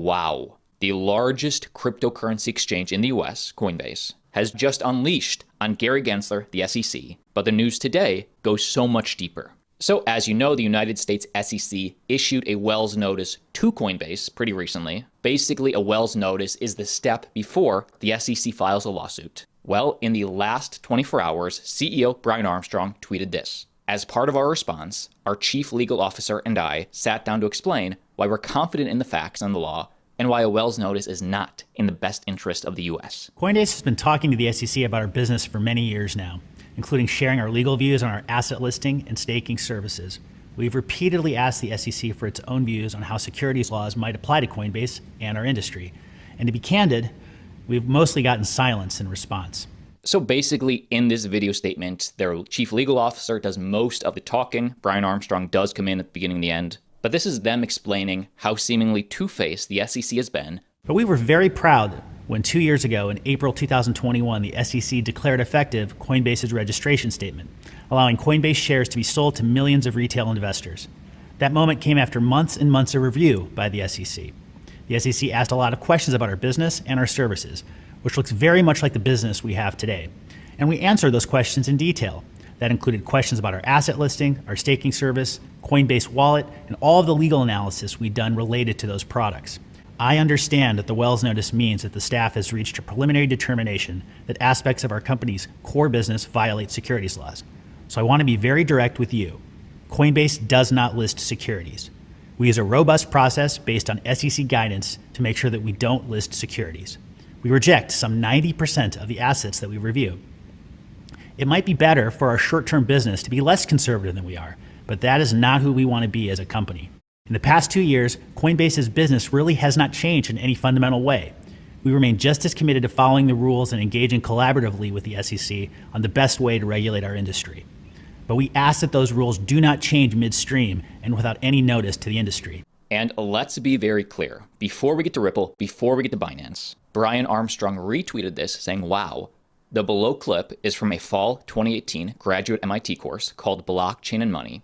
Wow. The largest cryptocurrency exchange in the US, Coinbase, has just unleashed on Gary Gensler, the SEC, but the news today goes so much deeper. So as you know, the United States SEC issued a Wells notice to Coinbase pretty recently. Basically, a Wells notice is the step before the SEC files a lawsuit. Well, in the last 24 hours, CEO Brian Armstrong tweeted this. As part of our response, our chief legal officer and I sat down to explain why we're confident in the facts and the law and why a Wells notice is not in the best interest of the U.S. Coinbase has been talking to the SEC about our business for many years now, including sharing our legal views on our asset listing and staking services. We've repeatedly asked the SEC for its own views on how securities laws might apply to Coinbase and our industry. And to be candid, we've mostly gotten silence in response. So basically, in this video statement, their chief legal officer does most of the talking. Brian Armstrong does come in at the beginning and the end. But this is them explaining how seemingly two-faced the SEC has been. But we were very proud when 2 years ago, in April 2021, the SEC declared effective Coinbase's registration statement, allowing Coinbase shares to be sold to millions of retail investors. That moment came after months and months of review by the SEC. The SEC asked a lot of questions about our business and our services, which looks very much like the business we have today. And we answered those questions in detail. That included questions about our asset listing, our staking service, Coinbase wallet, and all of the legal analysis we'd done related to those products. I understand that the Wells notice means that the staff has reached a preliminary determination that aspects of our company's core business violate securities laws. So I want to be very direct with you. Coinbase does not list securities. We use a robust process based on SEC guidance to make sure that we don't list securities. We reject some 90% of the assets that we review. It might be better for our short-term business to be less conservative than we are, but that is not who we want to be as a company. In the past 2 years, Coinbase's business really has not changed in any fundamental way. We remain just as committed to following the rules and engaging collaboratively with the SEC on the best way to regulate our industry. But we ask that those rules do not change midstream and without any notice to the industry. And let's be very clear. Before we get to Ripple, before we get to Binance, Brian Armstrong retweeted this saying, wow. The below clip is from a fall 2018 graduate MIT course called Blockchain and Money.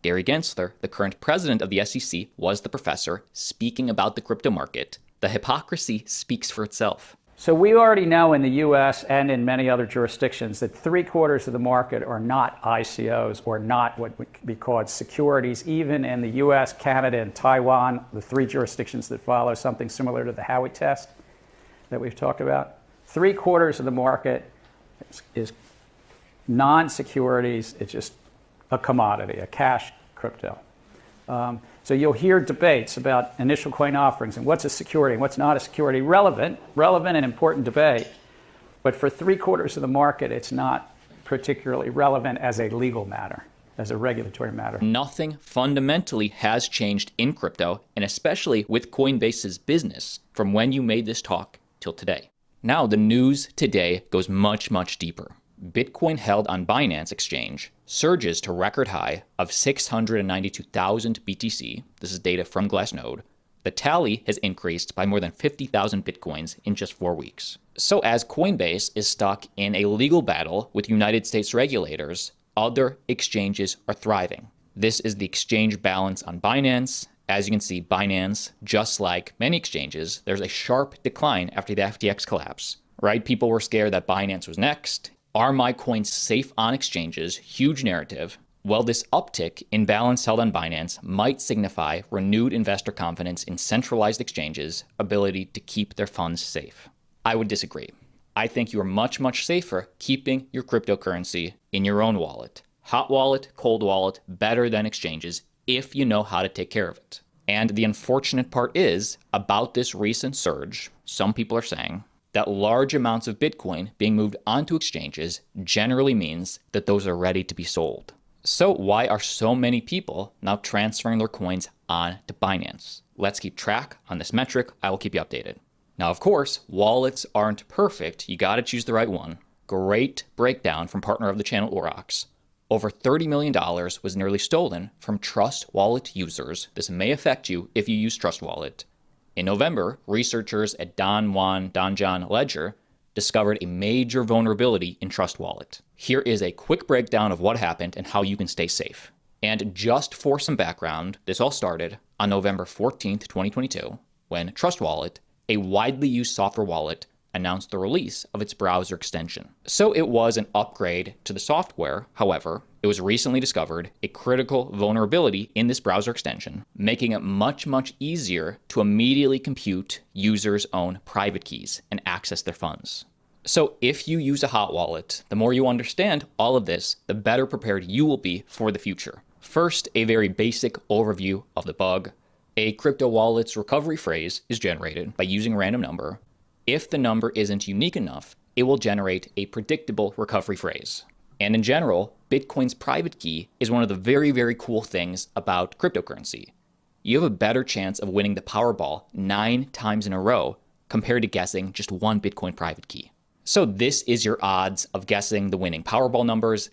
Gary Gensler, the current president of the SEC, was the professor speaking about the crypto market. The hypocrisy speaks for itself. So we already know in the US and in many other jurisdictions that 3/4 of the market are not ICOs or not what would be called securities. Even in the US, Canada, and Taiwan, the 3 jurisdictions that follow something similar to the Howey test that we've talked about, 3/4 of the market is non-securities. It's just a commodity, a cash crypto. So you'll hear debates about initial coin offerings and what's a security and what's not a security. Relevant and important debate. But for 3/4 of the market, it's not particularly relevant as a legal matter, as a regulatory matter. Nothing fundamentally has changed in crypto, and especially with Coinbase's business from when you made this talk till today. Now, the news today goes much, much deeper. Bitcoin held on Binance exchange surges to record high of 692,000 BTC. This is data from Glassnode. The tally has increased by more than 50,000 Bitcoins in just 4 weeks. So as Coinbase is stuck in a legal battle with United States regulators, other exchanges are thriving. This is the exchange balance on Binance. As you can see, Binance, just like many exchanges, there's a sharp decline after the FTX collapse, right? People were scared that Binance was next. Are my coins safe on exchanges? Huge narrative. Well, this uptick in balance held on Binance might signify renewed investor confidence in centralized exchanges' ability to keep their funds safe. I would disagree. I think you are much, much safer keeping your cryptocurrency in your own wallet. Hot wallet, cold wallet, better than exchanges if you know how to take care of it. And the unfortunate part is, about this recent surge, some people are saying that large amounts of Bitcoin being moved onto exchanges generally means that those are ready to be sold. So why are so many people now transferring their coins on to Binance? Let's keep track on this metric. I will keep you updated. Now, of course, wallets aren't perfect. You got to choose the right one. Great breakdown from partner of the channel, Orox. Over $30 million was nearly stolen from Trust Wallet users. This may affect you if you use Trust Wallet. In November, researchers at Donjon Ledger discovered a major vulnerability in Trust Wallet. Here is a quick breakdown of what happened and how you can stay safe. And just for some background, this all started on November 14th, 2022. when Trust Wallet, a widely used software wallet, announced the release of its browser extension. So it was an upgrade to the software. However, it was recently discovered a critical vulnerability in this browser extension, making it much easier to immediately compute users' own private keys and access their funds. So if you use a hot wallet, the more you understand all of this, the better prepared you will be for the future. First, a very basic overview of the bug. A crypto wallet's recovery phrase is generated by using a random number. If the number isn't unique enough, it will generate a predictable recovery phrase. And in general, Bitcoin's private key is one of the very cool things about cryptocurrency. You have a better chance of winning the Powerball 9 times in a row compared to guessing just one Bitcoin private key. So this is your odds of guessing the winning Powerball numbers.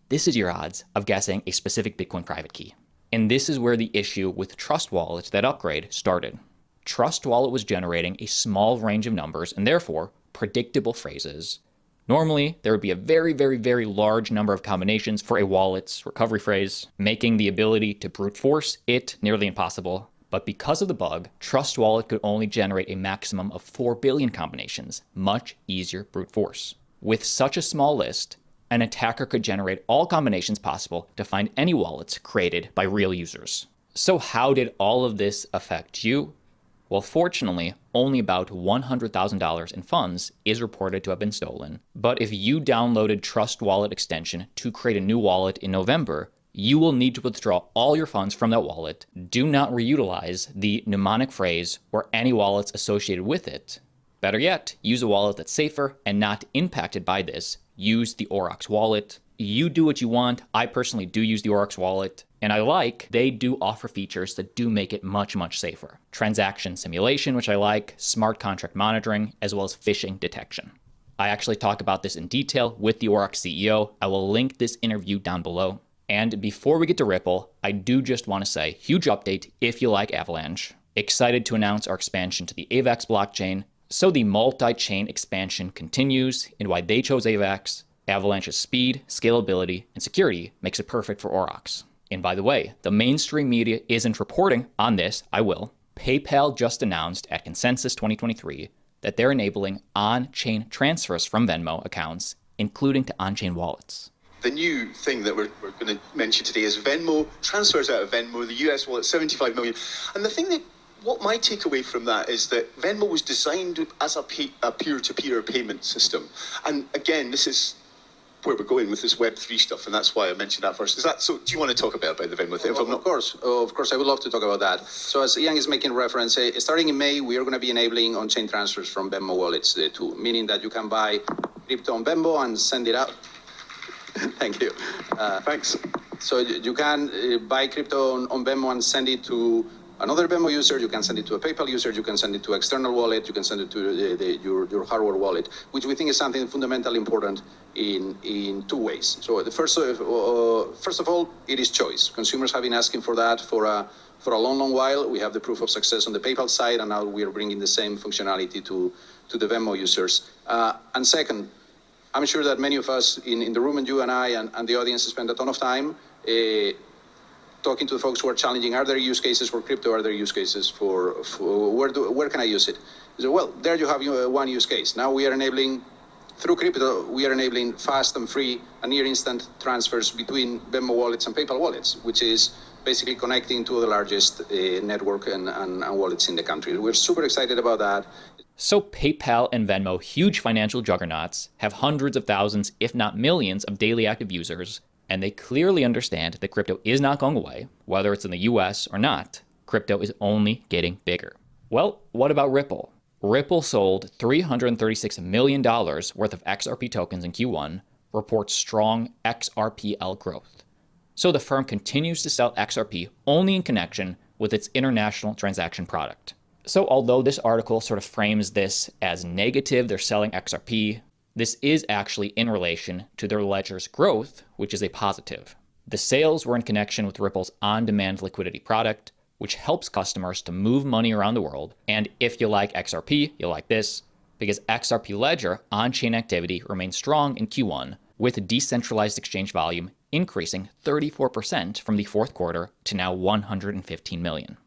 This is your odds of guessing a specific Bitcoin private key. And this is where the issue with Trust Wallet, that upgrade, started. Trust Wallet was generating a small range of numbers and therefore predictable phrases. Normally, there would be a very large number of combinations for a wallet's recovery phrase, making the ability to brute force it nearly impossible. But because of the bug, Trust Wallet could only generate a maximum of 4 billion combinations, much easier brute force. With such a small list, an attacker could generate all combinations possible to find any wallets created by real users. So how did all of this affect you? Well, fortunately, only about $100,000 in funds is reported to have been stolen. But if you downloaded Trust Wallet extension to create a new wallet in November, you will need to withdraw all your funds from that wallet. Do not reutilize the mnemonic phrase or any wallets associated with it. Better yet, use a wallet that's safer and not impacted by this. Use the Aurochs wallet. You do what you want. I personally do use the Aurochs wallet, and they do offer features that do make it much safer. Transaction simulation, which I like, smart contract monitoring, as well as phishing detection. I actually talk about this in detail with the Aurochs CEO. I will link this interview down below. And before we get to Ripple, I do just want to say, huge update if you like Avalanche. Excited to announce our expansion to the AVAX blockchain. So the multi-chain expansion continues, and why they chose AVAX. Avalanche's speed, scalability, and security makes it perfect for Aurochs. And by the way, the mainstream media isn't reporting on this. I will. PayPal just announced at Consensus 2023 that they're enabling on-chain transfers from Venmo accounts, including to on-chain wallets. The new thing that we're going to mention today is Venmo, transfers out of Venmo, the US wallet, 75 million. And the thing that, what my takeaway from that is that Venmo was designed as a peer-to-peer payment system. And again, this is where we're going with this Web3 stuff, and that's why I mentioned that first. Is that so? Do you want to talk about the Venmo thing? Of course, I would love to talk about that. So as Ian is making reference, starting in May, we are going to be enabling on-chain transfers from Venmo wallets too, meaning that you can buy crypto on Venmo and send it out. Thank you. Thanks. So you can buy crypto on Venmo and send it to another Venmo user. You can send it to a PayPal user. You can send it to external wallet. You can send it to your hardware wallet, which we think is something fundamentally important in two ways. So the first of all, it is choice. Consumers have been asking for that for a long while. We have the proof of success on the PayPal side, and now we are bringing the same functionality to the Venmo users. And second, I'm sure that many of us in the room, and you and I and the audience spend a ton of time talking to the folks who are challenging, are there use cases for crypto? Are there use cases for where can I use it? So, well, there you have one use case. Now we are enabling, through crypto, we are enabling fast and free and near instant transfers between Venmo wallets and PayPal wallets, which is basically connecting to the largest network and wallets in the country. We're super excited about that. So PayPal and Venmo, huge financial juggernauts, have hundreds of thousands, if not millions, of daily active users, and they clearly understand that crypto is not going away, whether it's in the US or not. Crypto is only getting bigger. Well, what about Ripple? Ripple sold $336 million worth of XRP tokens in Q1, reports strong XRPL growth. So the firm continues to sell XRP only in connection with its international transaction product. So although this article sort of frames this as negative, they're selling XRP, this is actually in relation to their ledger's growth, which is a positive. The sales were in connection with Ripple's on-demand liquidity product, which helps customers to move money around the world. And if you like XRP, you'll like this, because XRP Ledger on-chain activity remains strong in Q1, with decentralized exchange volume increasing 34% from the fourth quarter to now 115 million.